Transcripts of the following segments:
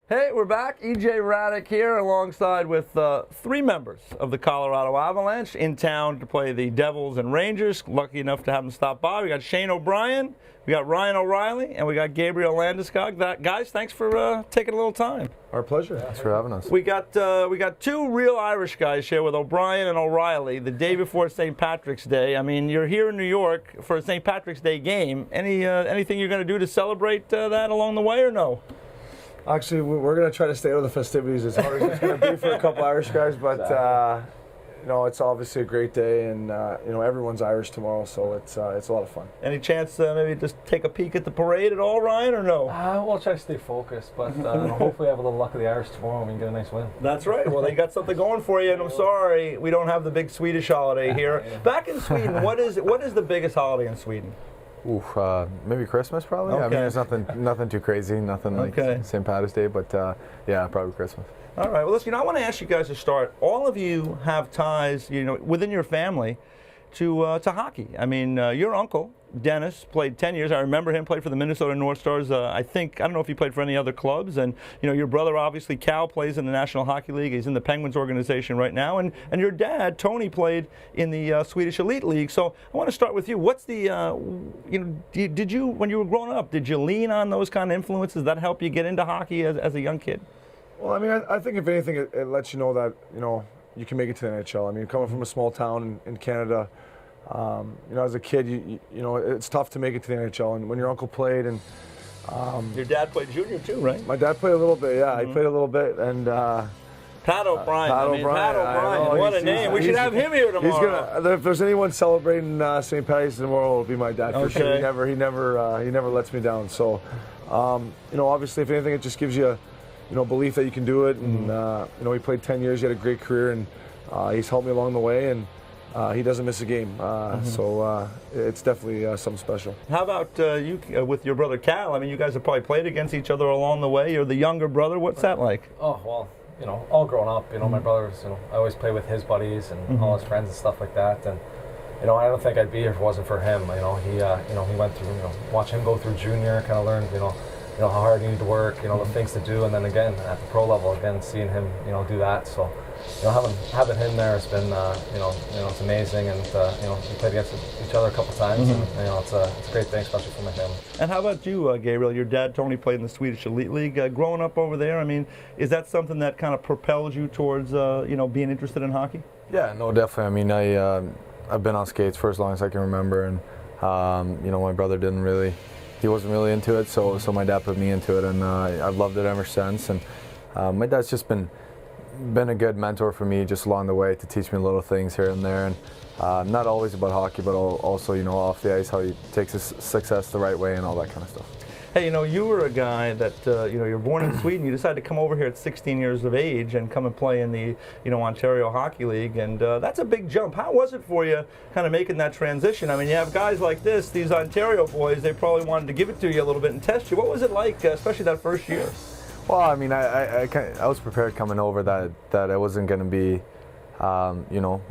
Hey, we're back. EJ Hradek here alongside with three members of the Colorado Avalanche in town to play the Devils and Rangers. Lucky enough to have them stop by. We got Shane O'Brien, we got Ryan O'Reilly, and we got Gabriel Landeskog. Guys, thanks for taking a little time. Our pleasure. Thanks for having us. We got two real Irish guys here with O'Brien and O'Reilly the day before St. Patrick's Day. I mean, you're here in New York for a St. Patrick's Day game. Anything you're going to do to celebrate that along the way or no? Actually, we're going to try to stay out of the festivities as hard as it's going to be for a couple Irish guys, but it's obviously a great day, and everyone's Irish tomorrow, so it's a lot of fun. Any chance maybe just take a peek at the parade at all, Ryan, or no? We'll try to stay focused, but hopefully have a little luck of the Irish tomorrow and we can get a nice win. That's right. Well, they got something going for you, and I'm sorry we don't have the big Swedish holiday here. Back in Sweden, what is the biggest holiday in Sweden? Maybe Christmas, probably. Okay. I mean, it's nothing too crazy, nothing like St. Patrick's Day, but probably Christmas. All right. Well, listen, I want to ask you guys to start. All of you have ties, within your family, to hockey. I mean, your uncle Dennis played 10 years. I remember him, played for the Minnesota North Stars. I don't know if he played for any other clubs. And your brother, obviously, Cal, plays in the National Hockey League. He's in the Penguins organization right now. And your dad, Tony, played in the Swedish Elite League. So I want to start with you. What's the did you, when you were growing up, did you lean on those kind of influences that help you get into hockey as a young kid? Well, I mean, I think if anything, it lets you know that you can make it to the NHL. I mean, coming from a small town in Canada. As a kid, it's tough to make it to the NHL. And when your uncle played, and your dad played junior too, right? My dad played a little bit. Yeah, he played a little bit. And Pat O'Brien. Pat O'Brien. What a name! We should have him here tomorrow. If there's anyone celebrating St. Patrick's tomorrow, it'll be my dad for sure. He never lets me down. So, obviously, if anything, it just gives you, belief that you can do it. And he played 10 years. He had a great career, and he's helped me along the way. And he doesn't miss a game, so it's definitely something special. How about you with your brother Cal? I mean, you guys have probably played against each other along the way. You're the younger brother. What's that like? Oh, well, all grown up, my brothers, I always play with his buddies and all his friends and stuff like that. And, I don't think I'd be here if it wasn't for him. He went through, watch him go through junior, kind of learn, how hard you need to work, the things to do. And then again, at the pro level, again, seeing him, do that. So, having him there has been, it's amazing, and we played against each other a couple times, and it's a great thing, especially for my family. And how about you, Gabriel? Your dad, Tony, played in the Swedish Elite League. Growing up over there, I mean, is that something that kind of propels you towards, being interested in hockey? Yeah, no, definitely. I mean, I've been on skates for as long as I can remember, and my brother he wasn't really into it, so my dad put me into it, and I've loved it ever since. And my dad's just been a good mentor for me just along the way to teach me little things here and there, and not always about hockey, but also off the ice, how he takes his success the right way and all that kind of stuff. Hey, you were a guy that you're born in Sweden. You decided to come over here at 16 years of age and come and play in the Ontario Hockey League, and that's a big jump. How was it for you, kind of making that transition? I mean, you have guys like these Ontario boys. They probably wanted to give it to you a little bit and test you. What was it like, especially that first year? Well, I mean, I was prepared coming over that it wasn't going to be,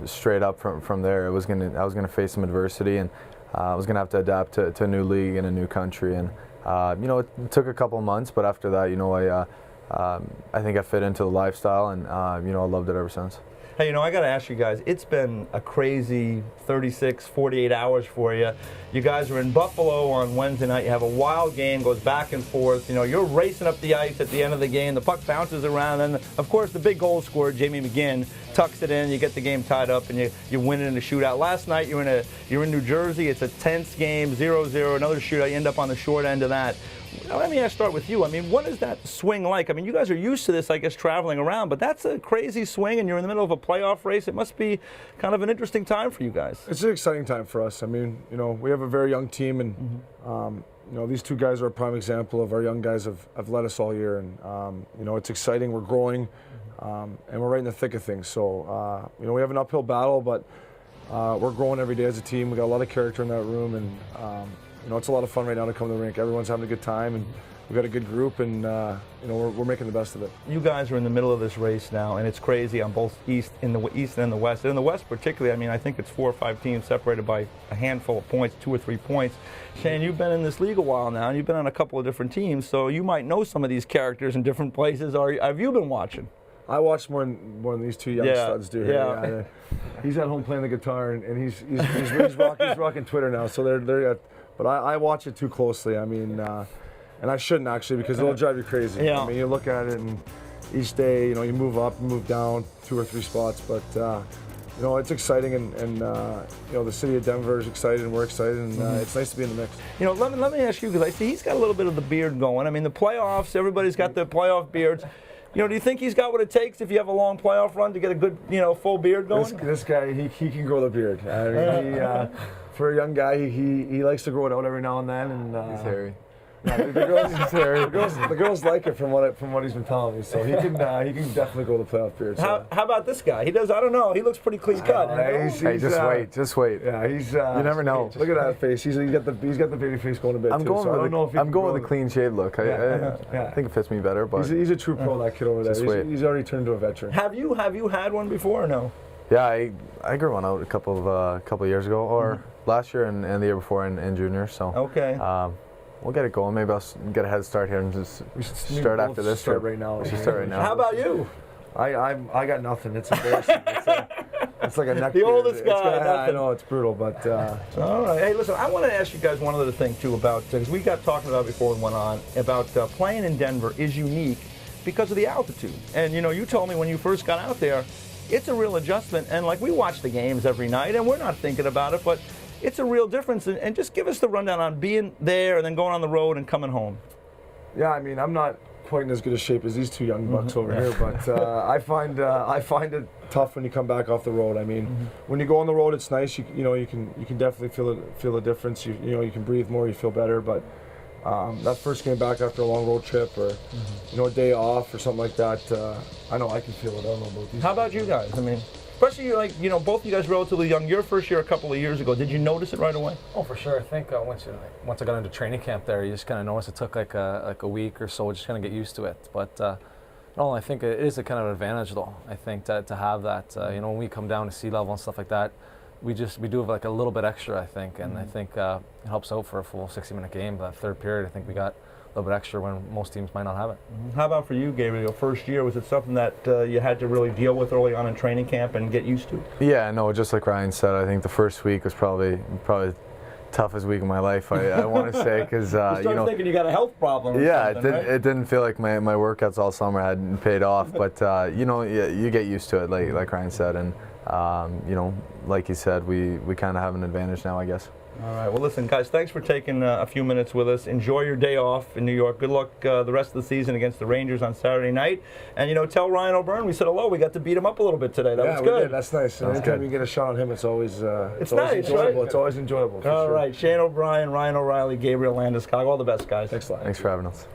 straight up from there. I was going to face some adversity, and I was going to have to adapt to a new league and a new country. And it took a couple of months, but after that, I think I fit into the lifestyle, and I loved it ever since. Hey, I got to ask you guys, it's been a crazy 36, 48 hours for you. You guys are in Buffalo on Wednesday night. You have a wild game, goes back and forth. You're racing up the ice at the end of the game. The puck bounces around, and of course, the big goal scorer, Jamie McGinn, tucks it in. You get the game tied up, and you win it in a shootout. Last night, you're in New Jersey. It's a tense game, 0-0, another shootout. You end up on the short end of that. Let me start with you. I mean, what is that swing like? I mean, you guys are used to this, I guess, traveling around, but that's a crazy swing, and you're in the middle of a playoff race. It must be kind of an interesting time for you guys. It's an exciting time for us. I mean, we have a very young team, and these two guys are a prime example of our young guys have led us all year, and it's exciting. We're growing, and we're right in the thick of things. So we have an uphill battle, but we're growing every day as a team. We got a lot of character in that room, and it's a lot of fun right now to come to the rink. Everyone's having a good time, and we've got a good group, and we're making the best of it. You guys are in the middle of this race now, and it's crazy on both in the East and the West. And in the West particularly, I mean, I think it's 4 or 5 teams separated by a handful of points, 2 or 3 points. Shane, you've been in this league a while now, and you've been on a couple of different teams, so you might know some of these characters in different places. Or have you been watching? I watch more than these 2 young studs do here. Yeah. He's at home playing the guitar, and he's rocking Twitter now. So they're but I watch it too closely. I mean, and I shouldn't actually, because it'll drive you crazy. Yeah. I mean, you look at it, and each day, you move up, you move down 2 or 3 spots, but it's exciting, and the city of Denver is excited, and we're excited, and it's nice to be in the mix. Let me ask you, because I see he's got a little bit of the beard going. I mean, the playoffs, everybody's got the playoff beards. Do you think he's got what it takes if you have a long playoff run to get a good, full beard going? This guy, he can grow the beard. I mean, for a young guy, he likes to grow it out every now and then, and He's hairy. The girls like it from what he's been telling me. So he can definitely grow the playoff beard. So. How about this guy? He does. I don't know. He looks pretty clean cut. Just wait. Yeah, he's. You never know. Look at that face. He's got the baby face going a bit. I'm going with the clean shave look. I think it fits me better. But he's a true pro, that kid over there. He's already turned into a veteran. Have you had one before or no? Yeah, I grew one out a couple of years ago, or last year and the year before in junior. So okay. We'll get it going. Maybe I'll get a head start here and just start after this. Start right now. We should start right now. How about you? I got nothing. It's embarrassing. It's like a neck. The oldest guy. I know it's brutal, but. All right. Hey, listen. I want to ask you guys one other thing too about because we got talking about it before we went on about playing in Denver is unique because of the altitude. And you told me when you first got out there, it's a real adjustment. And like we watch the games every night, and we're not thinking about it, but. It's a real difference, and just give us the rundown on being there and then going on the road and coming home. Yeah, I mean, I'm not quite in as good a shape as these 2 young bucks over here, but I find it tough when you come back off the road. I mean, when you go on the road, it's nice. You can definitely feel the difference. You can breathe more, you feel better. But that first game back after a long road trip, or a day off or something like that, I know I can feel it. I don't know about these. How about you guys? I mean. Especially, both of you guys relatively young. Your first year a couple of years ago. Did you notice it right away? Oh, for sure. I think once I got into training camp there, you just kind of notice it took like a week or so just kind of get used to it. But I think it is a kind of advantage, though. I think to have that. When we come down to sea level and stuff like that, we do have like a little bit extra, I think, and I think it helps out for a full 60-minute game. That third period, I think we got a little bit extra when most teams might not have it. How about for you, Gabriel? First year, was it something that you had to really deal with early on in training camp and get used to? Yeah, no, just like Ryan said, I think the first week was probably the toughest week of my life. I want to say because you start thinking you got a health problem. Yeah, it didn't feel like my workouts all summer hadn't paid off, but you get used to it, like Ryan said, and like you said, we kind of have an advantage now, I guess. All right. Well, listen, guys, thanks for taking a few minutes with us. Enjoy your day off in New York. Good luck the rest of the season against the Rangers on Saturday night. And, tell Ryan O'Byrne we said hello. We got to beat him up a little bit today. That was good. We did. That's nice. Anytime you get a shot on him, it's always it's always nice, enjoyable. Right? It's always enjoyable. All right. Shane O'Brien, Ryan O'Reilly, Gabriel Landeskog. All the best, guys. Thanks a lot. Thanks for having us.